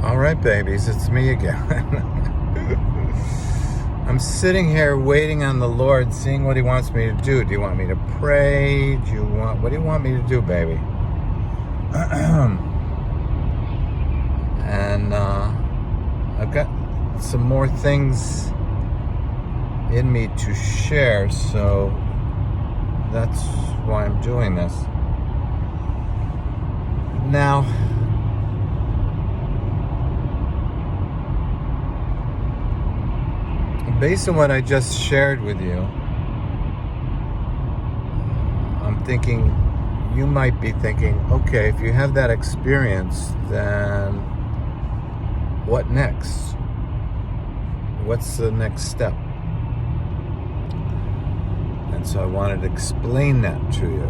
All right, babies, it's me again. I'm sitting here waiting on the Lord, seeing what He wants me to do. Do you want me to pray? What do you want me to do, baby? And I've got some more things in me to share, so that's why I'm doing this. Now, based on what I just shared with you, I'm thinking, you might be thinking, okay, if you have that experience, then what next? What's the next step? And so I wanted to explain that to you.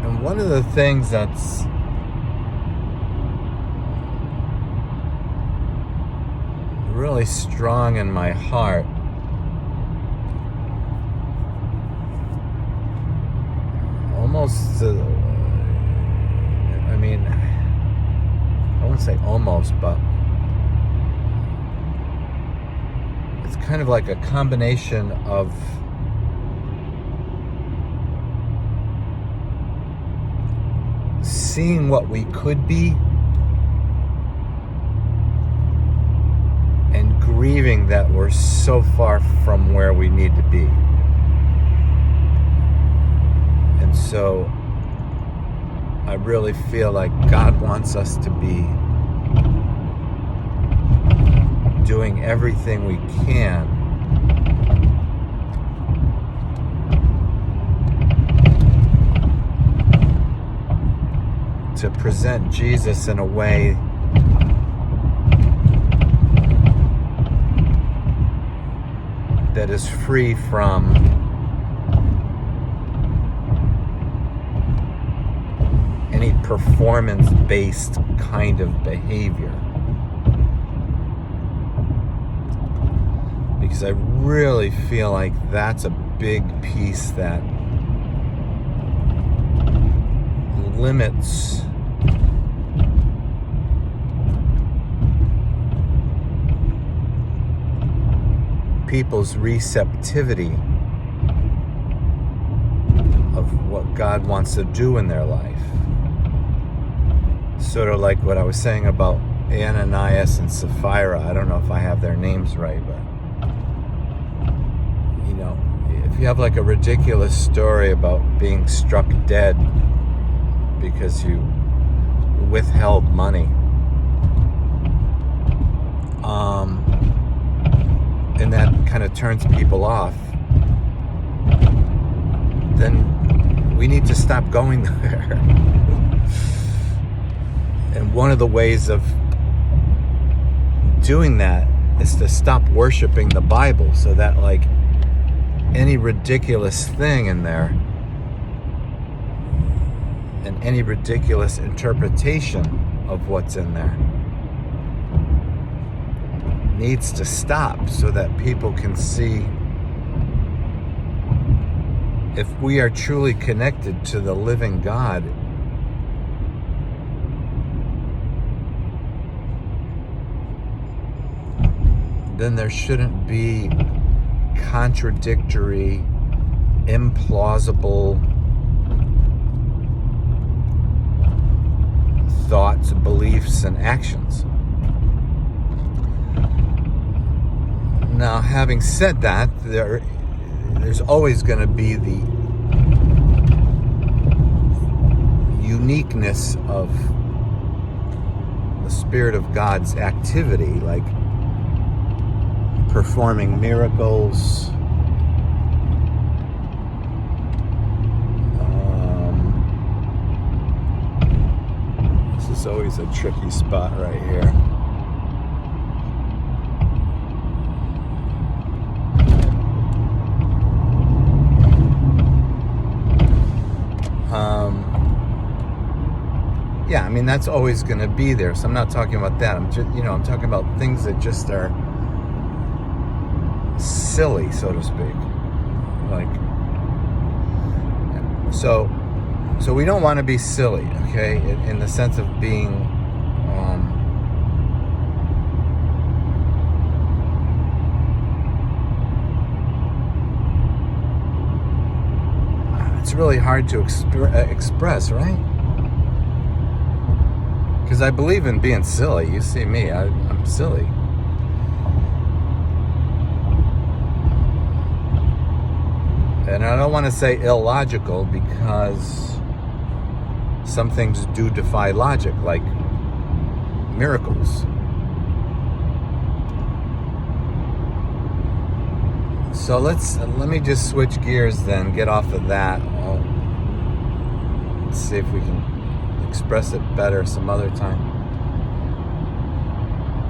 And one of the things that's really strong in my heart almost I won't say almost, but it's kind of like a combination of seeing what we could be and grieving that we're so far from where we need to be. And so I really feel like God wants us to be doing everything we can to present Jesus in a way that is free from any performance-based kind of behavior. Because I really feel like that's a big piece that limits people's receptivity of what God wants to do in their life. Sort of like what I was saying about Ananias and Sapphira. I don't know if I have their names right, but if you have like a ridiculous story about being struck dead because you withheld money, and that kind of turns people off, then we need to stop going there. And one of the ways of doing that is to stop worshiping the Bible, so that like any ridiculous thing in there and any ridiculous interpretation of what's in there needs to stop, so that people can see if we are truly connected to the living God. Then there shouldn't be contradictory, implausible thoughts, beliefs, and actions. Now, having said that, there's always going to be the uniqueness of the Spirit of God's activity, like performing miracles, this is always a tricky spot right here. Yeah, that's always going to be there. So I'm not talking about that. I'm talking about things that just are silly, so to speak. Like So we don't want to be silly, okay, in the sense of being it's really hard to express, right? Because I believe in being silly. You see me, I'm silly. And I don't want to say illogical, because some things do defy logic, like miracles. So let me just switch gears then, get off of that. Let's see if we can express it better some other time.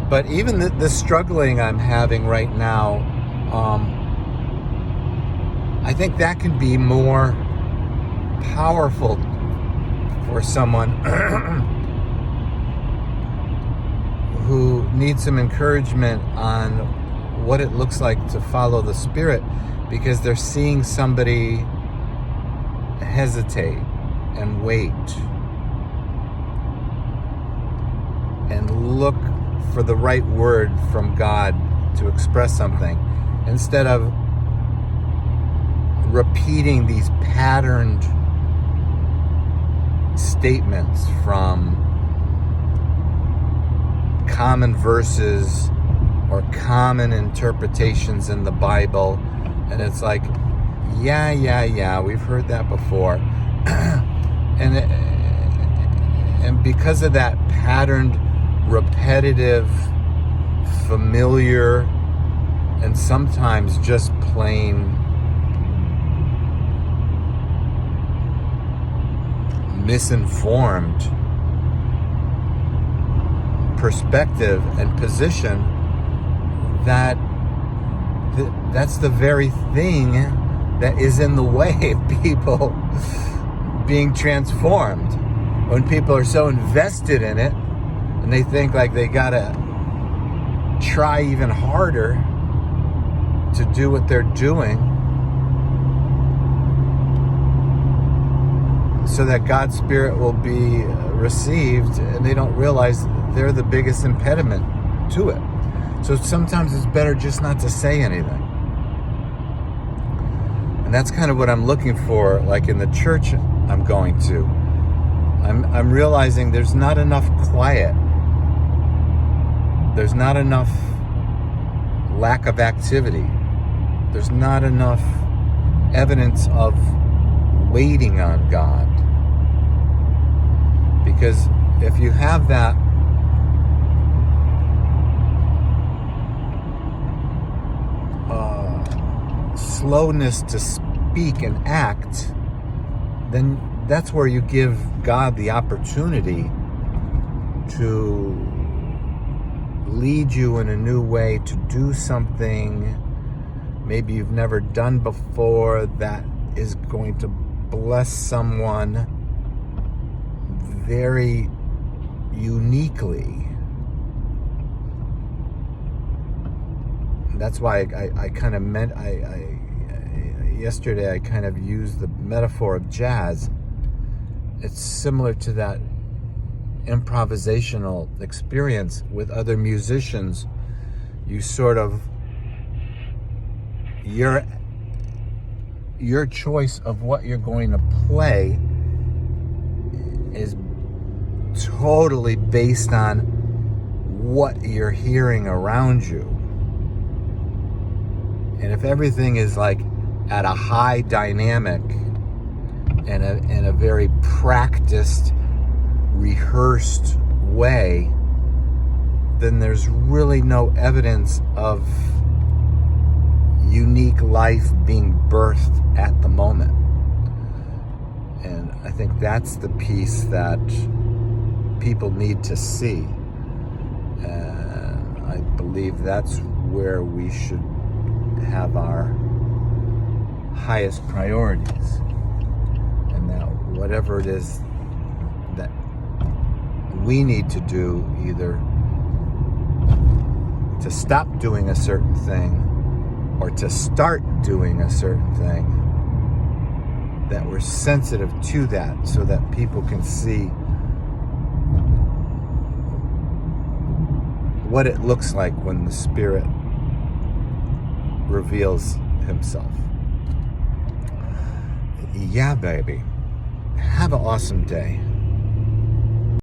But even the struggling I'm having right now, I think that can be more powerful for someone who needs some encouragement on what it looks like to follow the Spirit, because they're seeing somebody hesitate and wait and look for the right word from God to express something, instead of repeating these patterned statements from common verses or common interpretations in the Bible. And it's like, yeah, we've heard that before. and because of that patterned, repetitive, familiar, and sometimes just plain misinformed perspective and position, that's the very thing that is in the way of people being transformed. When people are so invested in it and they think like they gotta try even harder to do what they're doing so that God's Spirit will be received, and they don't realize they're the biggest impediment to it. So sometimes it's better just not to say anything. And that's kind of what I'm looking for, like in the church I'm going to. I'm realizing there's not enough quiet. There's not enough lack of activity. There's not enough evidence of waiting on God. Because if you have that slowness to speak and act, then that's where you give God the opportunity to lead you in a new way, to do something maybe you've never done before that is going to bless someone very uniquely. That's why I kind of meant, yesterday I kind of used the metaphor of jazz. It's similar to that improvisational experience with other musicians. You sort of, your choice of what you're going to play is totally based on what you're hearing around you. And if everything is like at a high dynamic and a very practiced, rehearsed way, then there's really no evidence of unique life being birthed at the moment. And I think that's the piece that people need to see. And I believe that's where we should have our highest priorities. And that whatever it is that we need to do, either to stop doing a certain thing or to start doing a certain thing, that we're sensitive to that so that people can see what it looks like when the Spirit reveals himself. Yeah, baby. Have an awesome day.